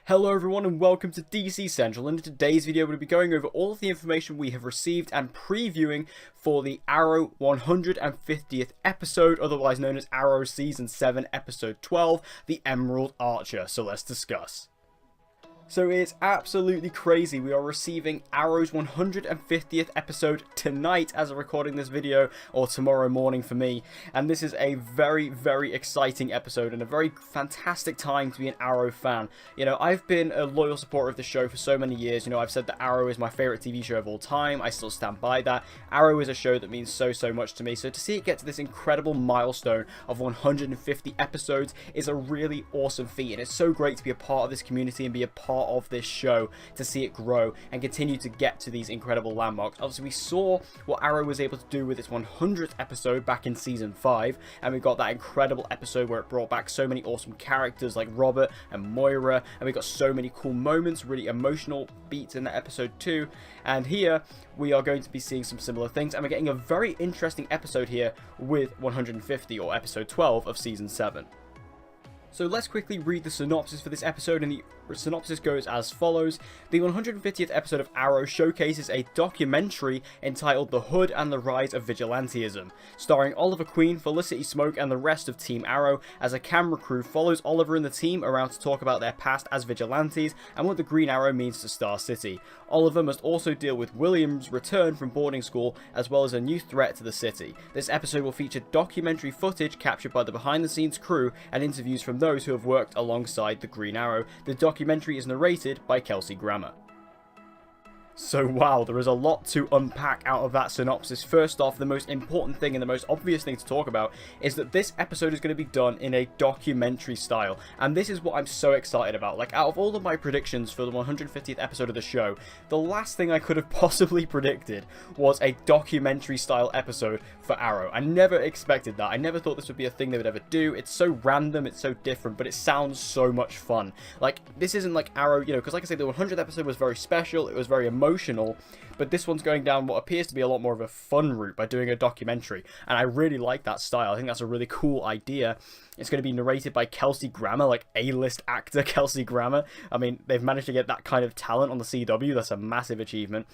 Hello everyone and welcome to DC Central, and in today's video we'll be going over all of the information we have received and previewing for the Arrow 150th episode, otherwise known as Arrow Season 7 Episode 12, The Emerald Archer. So let's discuss. So it's absolutely crazy. We are receiving Arrow's 150th episode tonight as I'm recording this video, or tomorrow morning for me. And this is a very, very exciting episode and a very fantastic time to be an Arrow fan. You know, I've been a loyal supporter of the show for so many years. You know, I've said that Arrow is my favorite TV show of all time. I still stand by that. Arrow is a show that means so much to me. So to see it get to this incredible milestone of 150 episodes is a really awesome feat. And it's so great to be a part of this community and be a part of this show, to see it grow and continue to get to these incredible landmarks. Obviously we saw what Arrow was able to do with its 100th episode back in season 5, and we got that incredible episode where it brought back so many awesome characters like Robert and Moira, and we got so many cool moments, really emotional beats in that episode too. And here we are going to be seeing some similar things, and we're getting a very interesting episode here with 150, or episode 12 of season 7. So let's quickly read the synopsis for this episode, and the synopsis goes as follows. The 150th episode of Arrow showcases a documentary entitled The Hood and the Rise of Vigilantism, starring Oliver Queen, Felicity Smoke, and the rest of Team Arrow, as a camera crew follows Oliver and the team around to talk about their past as vigilantes and what the Green Arrow means to Star City. Oliver must also deal with William's return from boarding school, as well as a new threat to the city. This episode will feature documentary footage captured by the behind-the-scenes crew and interviews from those who have worked alongside the Green Arrow. The documentary is narrated by Kelsey Grammer. So wow, there is a lot to unpack out of that synopsis. First off, the most important thing and the most obvious thing to talk about is that this episode is going to be done in a documentary style, and this is what I'm so excited about. Like, out of all of my predictions for the 150th episode of the show, the last thing I could have possibly predicted was a documentary style episode for Arrow. I never expected that. I never thought this would be a thing they would ever do. It's so random, it's so different, but it sounds so much fun. Like, this isn't like Arrow, you know, because like I said, the 100th episode was very special, it was very emotional, but this one's going down what appears to be a lot more of a fun route by doing a documentary, and I really like that style. I think that's a really cool idea. It's going to be narrated by Kelsey Grammer, like A-list actor Kelsey Grammer. I mean, they've managed to get that kind of talent on the CW. That's a massive achievement.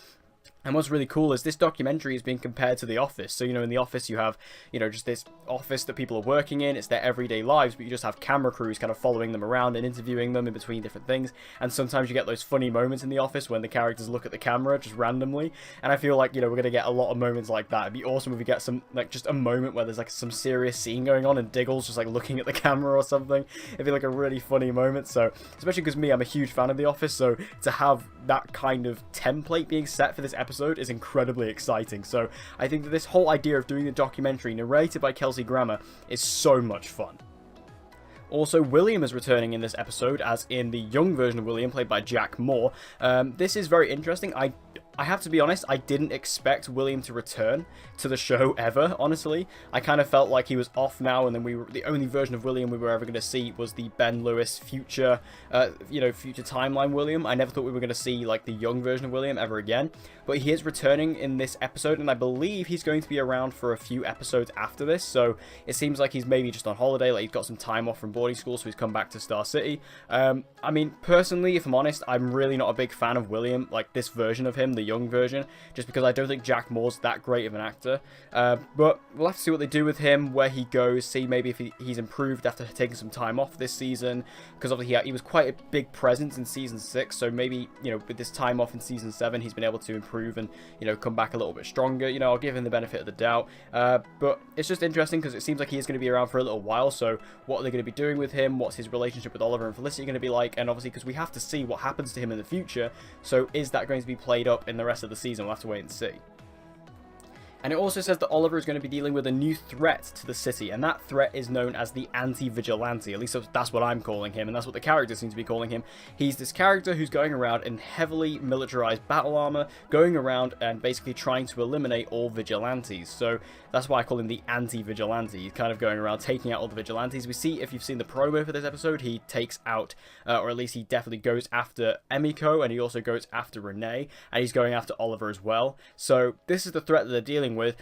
And what's really cool is this documentary is being compared to The Office. So, you know, in The Office you have, you know, just this office that people are working in. It's their everyday lives, but you just have camera crews kind of following them around and interviewing them in between different things. And sometimes you get those funny moments in The Office when the characters look at the camera just randomly. And I feel like, you know, we're going to get a lot of moments like that. It'd be awesome if we get some, like, just a moment where there's, like, some serious scene going on and Diggle's just, like, looking at the camera or something. It'd be, like, a really funny moment. So, especially because me, I'm a huge fan of The Office, so to have that kind of template being set for this episode is incredibly exciting. So I think that this whole idea of doing the documentary narrated by Kelsey Grammer is so much fun. Also, William is returning in this episode, as in the young version of William, played by Jack Moore. This is very interesting. I have to be honest, I didn't expect William to return to the show ever, honestly. I kind of felt like he was off now, and then the only version of William we were ever going to see was the Ben Lewis future timeline William. I never thought we were going to see, like, the young version of William ever again. But he is returning in this episode, and I believe he's going to be around for a few episodes after this, so it seems like he's maybe just on holiday, like he's got some time off from boarding school, so he's come back to Star City. I mean, personally, if I'm honest, I'm really not a big fan of William, like this version of him, the young version, just because I don't think Jack Moore's that great of an actor. But we'll have to see what they do with him, where he goes, see maybe if he's improved after taking some time off this season, because obviously he was quite a big presence in season 6, so maybe, you know, with this time off in season 7, he's been able to improve and, you know, come back a little bit stronger. You know, I'll give him the benefit of the doubt. But it's just interesting because it seems like he is going to be around for a little while, so what are they going to be doing with him? What's his relationship with Oliver and Felicity going to be like? And obviously, because we have to see what happens to him in the future, so is that going to be played up in the rest of the season? We'll have to wait and see. And it also says that Oliver is going to be dealing with a new threat to the city, and that threat is known as the Anti-Vigilante. At least that's what I'm calling him, and that's what the character seems to be calling him. He's this character who's going around in heavily militarized battle armor, going around and basically trying to eliminate all vigilantes. So that's why I call him the Anti-Vigilante. He's kind of going around taking out all the vigilantes. We see, if you've seen the promo for this episode, he takes out, or at least he definitely goes after Emiko, and he also goes after Renee, and he's going after Oliver as well. So this is the threat that they're dealing dealing with.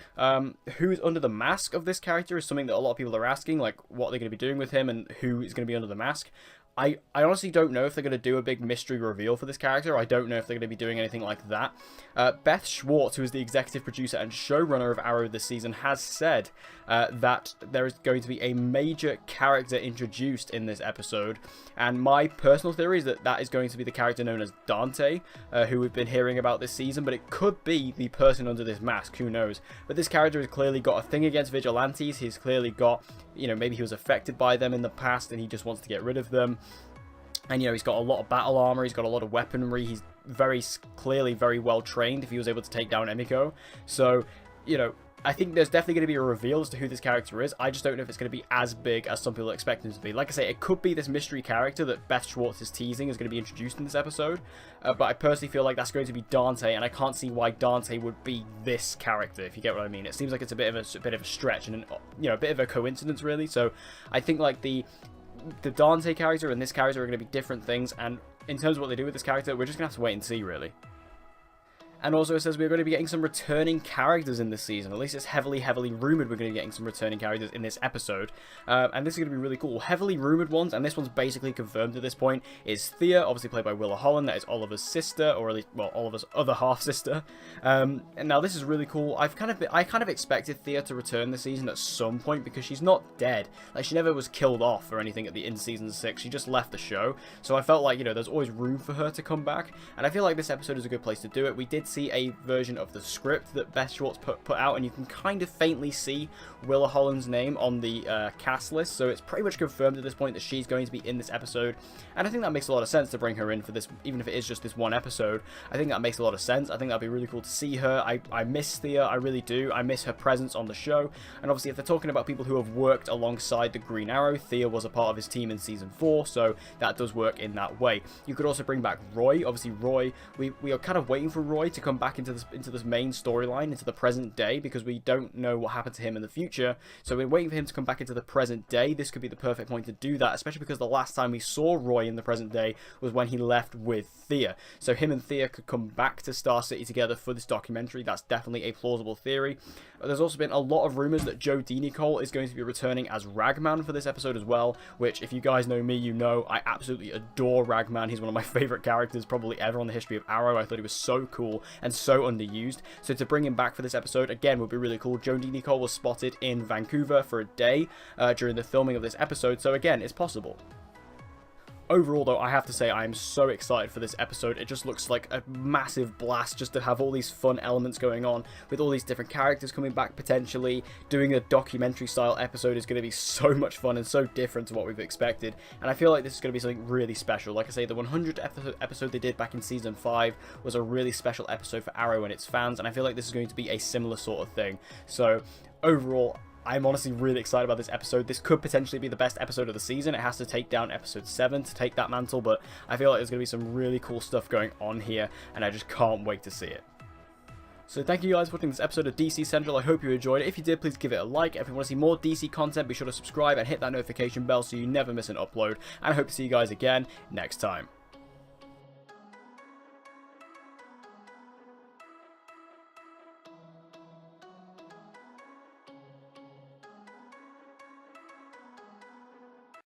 Who's under the mask of this character is something that a lot of people are asking, like what they're going to be doing with him and who is going to be under the mask. I honestly don't know if they're going to do a big mystery reveal for this character. I don't know if they're going to be doing anything like that. Beth Schwartz, who is the executive producer and showrunner of Arrow this season, has said that there is going to be a major character introduced in this episode. And my personal theory is that that is going to be the character known as Dante, who we've been hearing about this season. But it could be the person under this mask, who knows. But this character has clearly got a thing against vigilantes. He's clearly got, you know, maybe he was affected by them in the past and he just wants to get rid of them. And, you know, he's got a lot of battle armor, he's got a lot of weaponry, he's very clearly very well trained if he was able to take down Emiko. So, you know, I think there's definitely going to be a reveal as to who this character is. I just don't know if it's going to be as big as some people expect him to be. Like I say, it could be this mystery character that Beth Schwartz is teasing is going to be introduced in this episode. But I personally feel like that's going to be Dante, and I can't see why Dante would be this character, if you get what I mean. It seems like it's a bit of a stretch and, you know, a bit of a coincidence, really. So I think, like, the Dante character and this character are going to be different things, and in terms of what they do with this character, we're just going to have to wait and see, really. And also it says we're going to be getting some returning characters in this season. At least it's heavily rumoured we're going to be getting some returning characters in this episode. And this is going to be really cool. Heavily rumoured ones, and this one's basically confirmed at this point, is Thea, obviously played by Willa Holland. That is Oliver's sister, or at least, well, Oliver's other half-sister. And now this is really cool. I kind of expected Thea to return this season at some point, because she's not dead. Like, she never was killed off or anything in Season 6. She just left the show. So I felt like, you know, there's always room for her to come back. And I feel like this episode is a good place to do it. We did see a version of the script that Beth Schwartz put out, and you can kind of faintly see Willa Holland's name on the cast list, so it's pretty much confirmed at this point that she's going to be in this episode, and I think that makes a lot of sense to bring her in for this, even if it is just this one episode. I think that makes a lot of sense. I think that'd be really cool to see her. I miss Thea, I really do. I miss her presence on the show, and obviously if they're talking about people who have worked alongside the Green Arrow, Thea was a part of his team in Season 4, so that does work in that way. You could also bring back Roy. Obviously Roy, we are kind of waiting for Roy to come back into this main storyline, into the present day, because we don't know what happened to him in the future, so we're waiting for him to come back into the present day. This could be the perfect point to do that, especially because the last time we saw Roy in the present day was when he left with Thea, so him and Thea could come back to Star City together for this documentary. That's definitely a plausible theory. There's also been a lot of rumors that Joe D. Nicole is going to be returning as Ragman for this episode as well, which, if you guys know me, you know I absolutely adore Ragman. He's one of my favorite characters probably ever on the history of Arrow. I thought he was so cool and so underused, so to bring him back for this episode again would be really cool. Joe D. Nicole was spotted in Vancouver for a day during the filming of this episode, so again, it's possible. Overall, though, I have to say I am so excited for this episode. It just looks like a massive blast just to have all these fun elements going on with all these different characters coming back potentially. Doing a documentary style episode is going to be so much fun and so different to what we've expected. And I feel like this is going to be something really special. Like I say, the 100th episode they did back in Season 5 was a really special episode for Arrow and its fans. And I feel like this is going to be a similar sort of thing. So overall, I'm honestly really excited about this episode. This could potentially be the best episode of the season. It has to take down episode 7 to take that mantle, but I feel like there's going to be some really cool stuff going on here, and I just can't wait to see it. So thank you guys for watching this episode of DC Central. I hope you enjoyed it. If you did, please give it a like. If you want to see more DC content, be sure to subscribe and hit that notification bell so you never miss an upload. And I hope to see you guys again next time.